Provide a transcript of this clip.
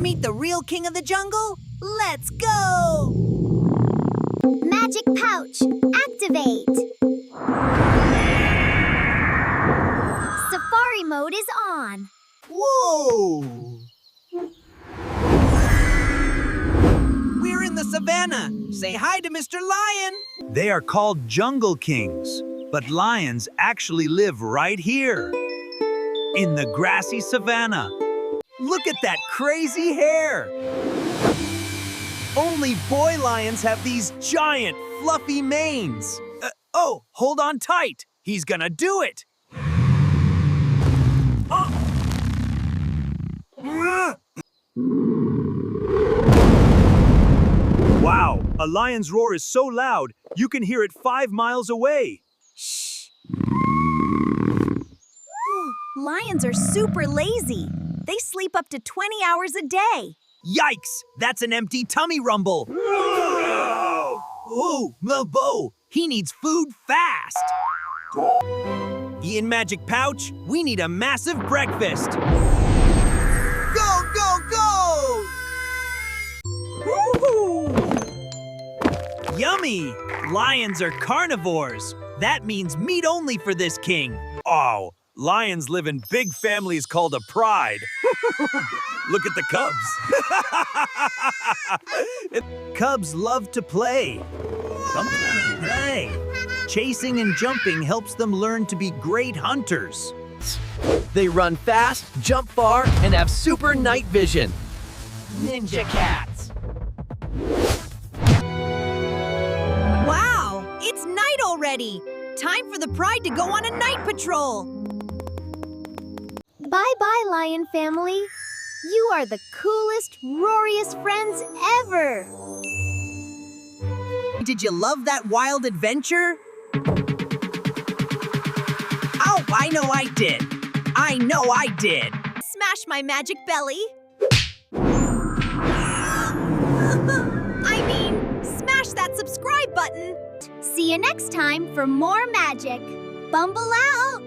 meet the real king of the jungle? Let's go! Magic pouch, activate. Safari mode is on. Whoa! We're in the savannah. Say hi to Mr. Lion. They are called jungle kings, but lions actually live right here, in the grassy savannah. Look at that crazy hair! Only boy lions have these giant, fluffy manes. Oh, hold on tight. He's gonna do it. Wow, a lion's roar is so loud, you can hear it 5 miles away. Shh. Lions are super lazy. They sleep up to 20 hours a day. Yikes, that's an empty tummy rumble. Oh, Bo, he needs food fast. In Magic Pouch, we need a massive breakfast. Go, go, go! Woohoo! Yummy! Lions are carnivores. That means meat only for this king. Oh, lions live in big families called a pride. Look at the cubs. Cubs love to play. Chasing and jumping helps them learn to be great hunters. They run fast, jump far, and have super night vision. Ninja cats. Wow, it's night already. Time for the pride to go on a night patrol. Bye-bye, lion family. You are the coolest, roariest friends ever. Did you love that wild adventure? Oh, I know I did. I know I did. Smash my magic belly. I mean, smash that subscribe button. See you next time for more magic. Bumble out!